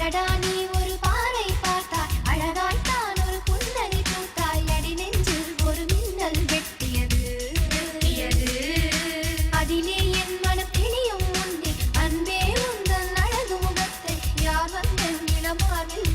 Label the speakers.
Speaker 1: அடடா நீ ஒரு பாறை பார்த்தாய் அழகாய் தான் ஒரு புன்னகை பூத்தாய் அடி நெஞ்சில் ஒரு மின்னல் வெட்டியது அதிலே என் மனம் தெளியும் உண்டே அன்பே உந்தன் அழகு முகத்தை யார் வந்து நிலமாவில்